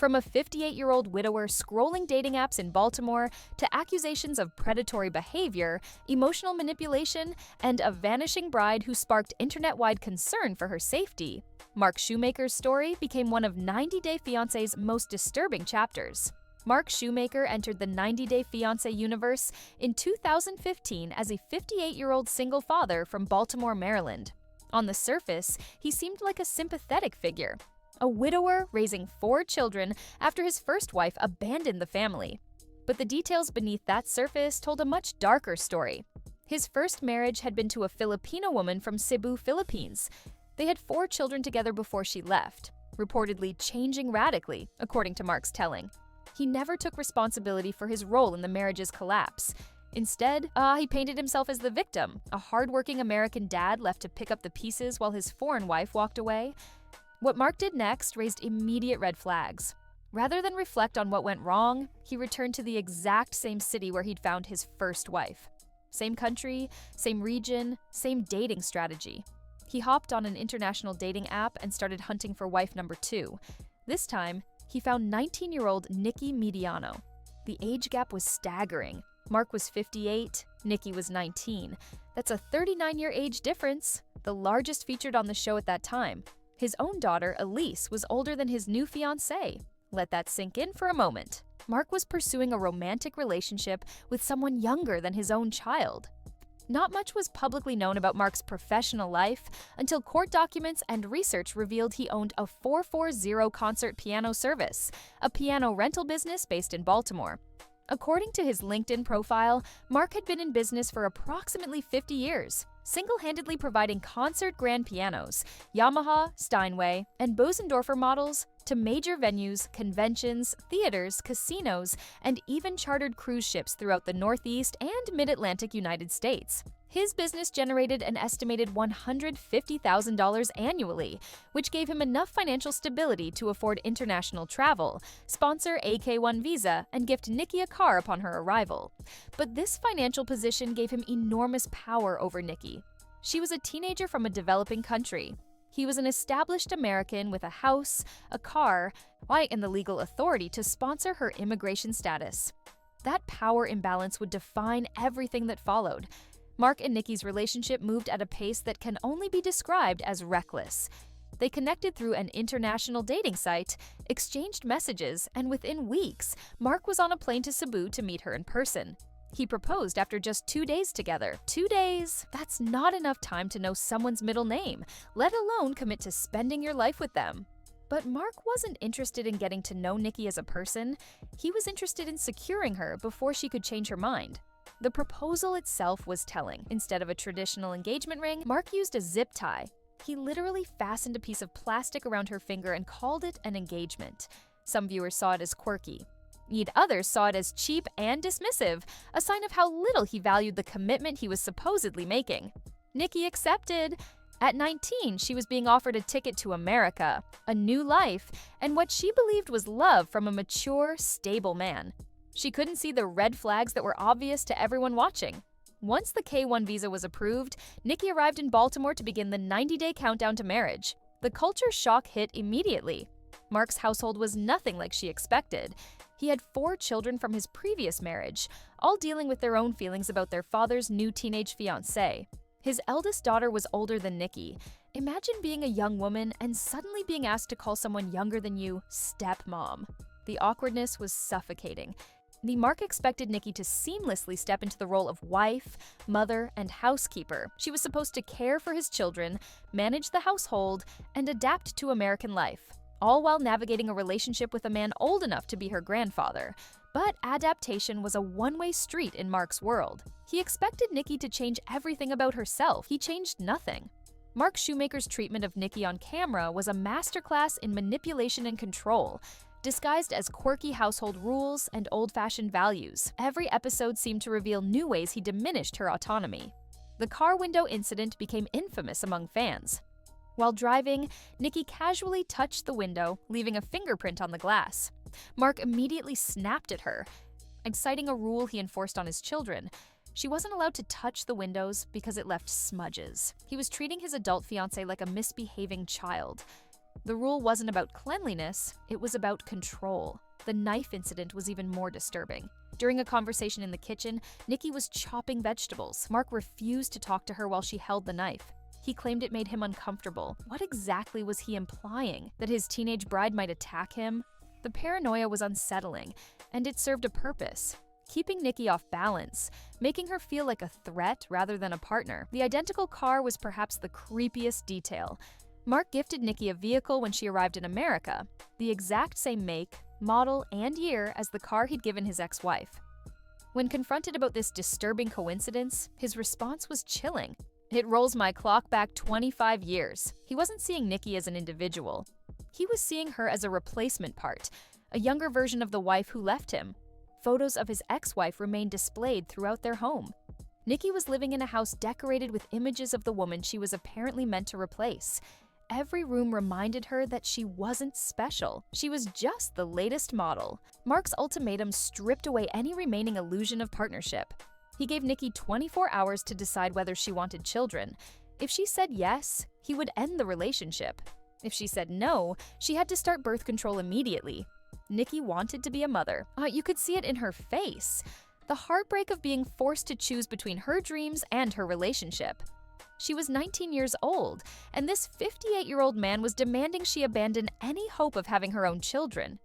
From a 58-year-old widower scrolling dating apps in Baltimore to accusations of predatory behavior, emotional manipulation, and a vanishing bride who sparked internet-wide concern for her safety, Mark Shoemaker's story became one of 90 Day Fiancé's most disturbing chapters. Mark Shoemaker entered the 90 Day Fiancé universe in 2015 as a 58-year-old single father from Baltimore, Maryland. On the surface, he seemed like a sympathetic figure, a widower raising 4 children after his first wife abandoned the family. But the details beneath that surface told a much darker story. His first marriage had been to a Filipino woman from Cebu, Philippines. They had 4 children together before she left, reportedly changing radically, according to Mark's telling. He never took responsibility for his role in the marriage's collapse. Instead, he painted himself as the victim, a hardworking American dad left to pick up the pieces while his foreign wife walked away. What Mark did next raised immediate red flags. Rather than reflect on what went wrong, he returned to the exact same city where he'd found his first wife. Same country, same region, same dating strategy. He hopped on an international dating app and started hunting for wife number 2. This time, he found 19-year-old Nikki Mediano. The age gap was staggering. Mark was 58, Nikki was 19. That's a 39-year age difference, the largest featured on the show at that time. His own daughter, Elise, was older than his new fiancé. Let that sink in for a moment. Mark was pursuing a romantic relationship with someone younger than his own child. Not much was publicly known about Mark's professional life until court documents and research revealed he owned a 440 concert piano service, a piano rental business based in Baltimore. According to his LinkedIn profile, Mark had been in business for approximately 50 years, single-handedly providing concert grand pianos, Yamaha, Steinway, and Bosendorfer models to major venues, conventions, theaters, casinos, and even chartered cruise ships throughout the Northeast and Mid-Atlantic United States. His business generated an estimated $150,000 annually, which gave him enough financial stability to afford international travel, sponsor a K-1 visa, and gift Nikki a car upon her arrival. But this financial position gave him enormous power over Nikki. She was a teenager from a developing country. He was an established American with a house, a car, and the legal authority to sponsor her immigration status. That power imbalance would define everything that followed. Mark and Nikki's relationship moved at a pace that can only be described as reckless. They connected through an international dating site, exchanged messages, and within weeks, Mark was on a plane to Cebu to meet her in person. He proposed after just 2 days together. 2 days? That's not enough time to know someone's middle name, let alone commit to spending your life with them. But Mark wasn't interested in getting to know Nikki as a person. He was interested in securing her before she could change her mind. The proposal itself was telling. Instead of a traditional engagement ring, Mark used a zip tie. He literally fastened a piece of plastic around her finger and called it an engagement. Some viewers saw it as quirky. Yet others saw it as cheap and dismissive, a sign of how little he valued the commitment he was supposedly making. Nikki accepted. At 19, she was being offered a ticket to America, a new life, and what she believed was love from a mature, stable man. She couldn't see the red flags that were obvious to everyone watching. Once the K-1 visa was approved, Nikki arrived in Baltimore to begin the 90-day countdown to marriage. The culture shock hit immediately. Mark's household was nothing like she expected. He had 4 children from his previous marriage, all dealing with their own feelings about their father's new teenage fiancé. His eldest daughter was older than Nikki. Imagine being a young woman and suddenly being asked to call someone younger than you stepmom. The awkwardness was suffocating. Mark expected Nikki to seamlessly step into the role of wife, mother, and housekeeper. She was supposed to care for his children, manage the household, and adapt to American life, all while navigating a relationship with a man old enough to be her grandfather. But adaptation was a one-way street in Mark's world. He expected Nikki to change everything about herself. He changed nothing. Mark Shoemaker's treatment of Nikki on camera was a masterclass in manipulation and control. Disguised as quirky household rules and old-fashioned values, every episode seemed to reveal new ways he diminished her autonomy. The car window incident became infamous among fans. While driving, Nikki casually touched the window, leaving a fingerprint on the glass. Mark immediately snapped at her, citing a rule he enforced on his children. She wasn't allowed to touch the windows because it left smudges. He was treating his adult fiancé like a misbehaving child. The rule wasn't about cleanliness, it was about control. The knife incident was even more disturbing. During a conversation in the kitchen, Nikki was chopping vegetables. Mark refused to talk to her while she held the knife. He claimed it made him uncomfortable. What exactly was he implying? That his teenage bride might attack him? The paranoia was unsettling, and it served a purpose. Keeping Nikki off balance, making her feel like a threat rather than a partner. The identical car was perhaps the creepiest detail. Mark gifted Nikki a vehicle when she arrived in America, the exact same make, model, and year as the car he'd given his ex-wife. When confronted about this disturbing coincidence, his response was chilling. "It rolls my clock back 25 years. He wasn't seeing Nikki as an individual. He was seeing her as a replacement part, a younger version of the wife who left him. Photos of his ex-wife remained displayed throughout their home. Nikki was living in a house decorated with images of the woman she was apparently meant to replace. Every room reminded her that she wasn't special. She was just the latest model." Mark's ultimatum stripped away any remaining illusion of partnership. He gave Nikki 24 hours to decide whether she wanted children. If she said yes, he would end the relationship. If she said no, she had to start birth control immediately. Nikki wanted to be a mother. You could see it in her face. The heartbreak of being forced to choose between her dreams and her relationship. She was 19 years old, and this 58-year-old man was demanding she abandon any hope of having her own children.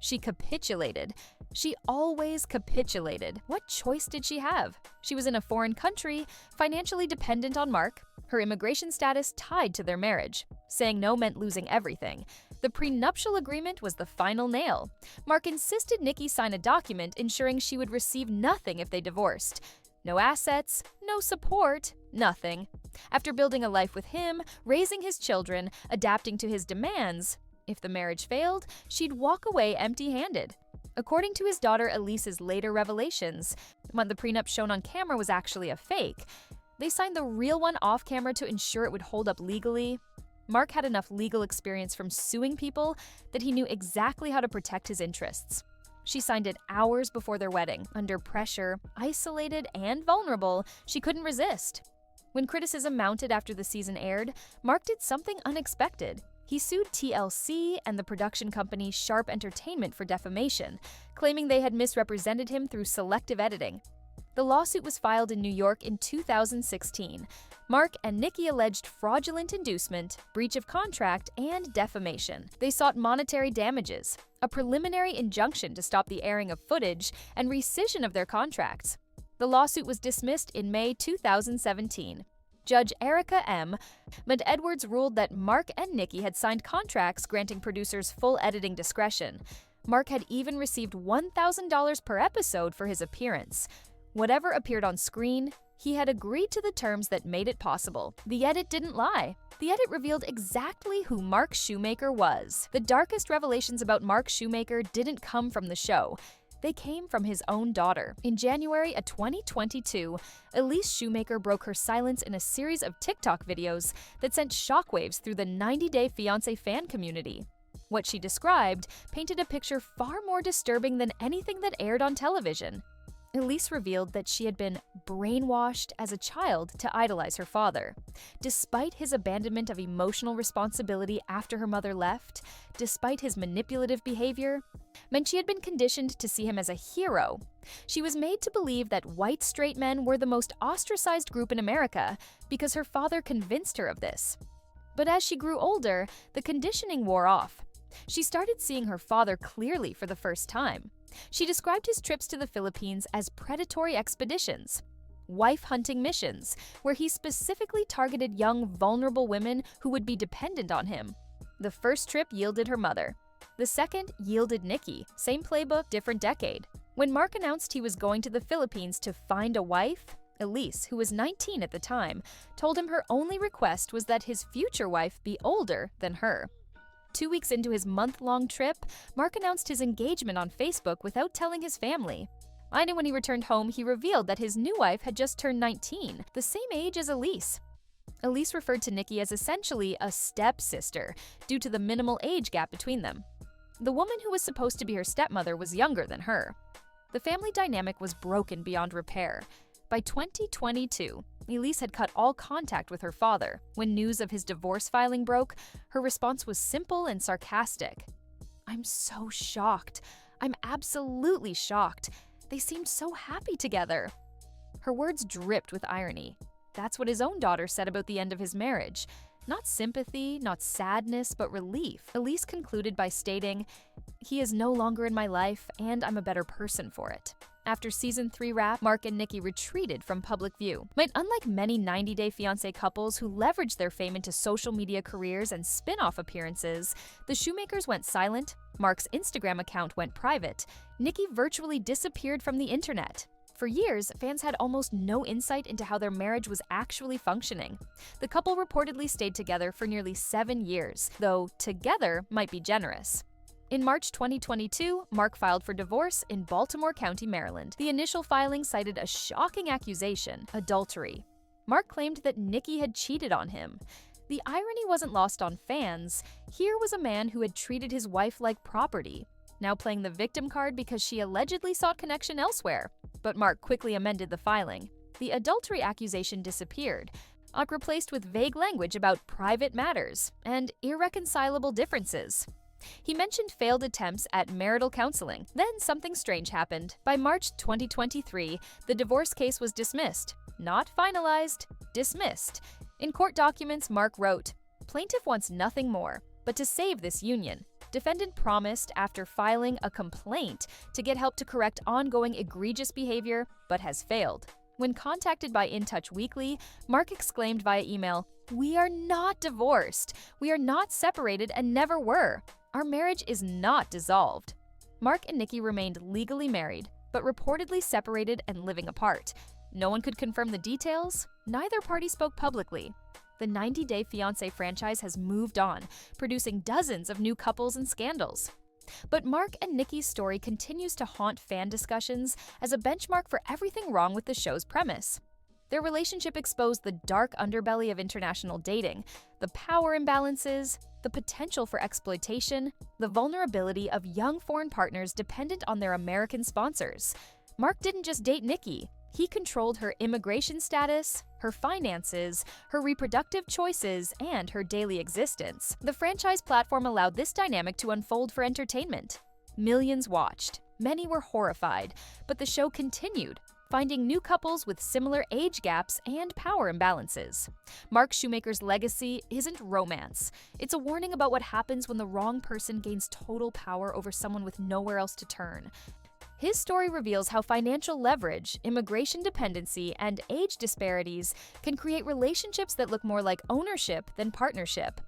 She capitulated. She always capitulated. What choice did she have? She was in a foreign country, financially dependent on Mark, her immigration status tied to their marriage. Saying no meant losing everything. The prenuptial agreement was the final nail. Mark insisted Nikki sign a document ensuring she would receive nothing if they divorced. No assets, no support, nothing. After building a life with him, raising his children, adapting to his demands, if the marriage failed, she'd walk away empty-handed. According to his daughter Elise's later revelations, when the prenup shown on camera was actually a fake, they signed the real one off-camera to ensure it would hold up legally. Mark had enough legal experience from suing people that he knew exactly how to protect his interests. She signed it hours before their wedding. Under pressure, isolated and vulnerable, she couldn't resist. When criticism mounted after the season aired, Mark did something unexpected. He sued TLC and the production company Sharp Entertainment for defamation, claiming they had misrepresented him through selective editing. The lawsuit was filed in New York in 2016. Mark and Nikki alleged fraudulent inducement, breach of contract, and defamation. They sought monetary damages, a preliminary injunction to stop the airing of footage, and rescission of their contracts. The lawsuit was dismissed in May 2017. Judge Erica M. Edwards ruled that Mark and Nikki had signed contracts granting producers full editing discretion. Mark had even received $1,000 per episode for his appearance. Whatever appeared on screen, he had agreed to the terms that made it possible. The edit didn't lie. The edit revealed exactly who Mark Shoemaker was. The darkest revelations about Mark Shoemaker didn't come from the show. They came from his own daughter. In January of 2022, Elise Shoemaker broke her silence in a series of TikTok videos that sent shockwaves through the 90-day Fiancé fan community. What she described painted a picture far more disturbing than anything that aired on television. Elise revealed that she had been brainwashed as a child to idolize her father. Despite his abandonment of emotional responsibility after her mother left, despite his manipulative behavior, meant she had been conditioned to see him as a hero. She was made to believe that white straight men were the most ostracized group in America because her father convinced her of this. But as she grew older, the conditioning wore off. She started seeing her father clearly for the first time. She described his trips to the Philippines as predatory expeditions, wife-hunting missions, where he specifically targeted young, vulnerable women who would be dependent on him. The first trip yielded her mother. The second yielded Nikki. Same playbook, different decade. When Mark announced he was going to the Philippines to find a wife, Elise, who was 19 at the time, told him her only request was that his future wife be older than her. 2 weeks into his month-long trip, Mark announced his engagement on Facebook without telling his family. And when he returned home, he revealed that his new wife had just turned 19, the same age as Elise. Elise referred to Nikki as essentially a stepsister, due to the minimal age gap between them. The woman who was supposed to be her stepmother was younger than her. The family dynamic was broken beyond repair. By 2022, Elise had cut all contact with her father. When news of his divorce filing broke, her response was simple and sarcastic. "I'm so shocked. I'm absolutely shocked. They seemed so happy together." Her words dripped with irony. That's what his own daughter said about the end of his marriage. Not sympathy, not sadness, but relief. Elise concluded by stating, "He is no longer in my life, and I'm a better person for it." After season 3 wrap, Mark and Nikki retreated from public view. But unlike many 90-day fiancé couples who leveraged their fame into social media careers and spin-off appearances, the Shoemakers went silent, Mark's Instagram account went private, Nikki virtually disappeared from the internet. For years, fans had almost no insight into how their marriage was actually functioning. The couple reportedly stayed together for nearly 7 years, though together might be generous. In March 2022, Mark filed for divorce in Baltimore County, Maryland. The initial filing cited a shocking accusation: adultery. Mark claimed that Nikki had cheated on him. The irony wasn't lost on fans. Here was a man who had treated his wife like property, now playing the victim card because she allegedly sought connection elsewhere. But Mark quickly amended the filing. The adultery accusation disappeared, replaced with vague language about private matters and irreconcilable differences. He mentioned failed attempts at marital counseling. Then something strange happened. By March 2023, the divorce case was dismissed. Not finalized, dismissed. In court documents, Mark wrote, "Plaintiff wants nothing more but to save this union. Defendant promised after filing a complaint to get help to correct ongoing egregious behavior, but has failed." When contacted by In Touch Weekly, Mark exclaimed via email, "We are not divorced. We are not separated and never were. Our marriage is not dissolved." Mark and Nikki remained legally married, but reportedly separated and living apart. No one could confirm the details. Neither party spoke publicly. The 90-Day Fiancé franchise has moved on, producing dozens of new couples and scandals. But Mark and Nikki's story continues to haunt fan discussions as a benchmark for everything wrong with the show's premise. Their relationship exposed the dark underbelly of international dating, the power imbalances, the potential for exploitation, the vulnerability of young foreign partners dependent on their American sponsors. Mark didn't just date Nikki. He controlled her immigration status, her finances, her reproductive choices, and her daily existence. The franchise platform allowed this dynamic to unfold for entertainment. Millions watched. Many were horrified, but the show continued, finding new couples with similar age gaps and power imbalances. Mark Shoemaker's legacy isn't romance. It's a warning about what happens when the wrong person gains total power over someone with nowhere else to turn. His story reveals how financial leverage, immigration dependency, and age disparities can create relationships that look more like ownership than partnership.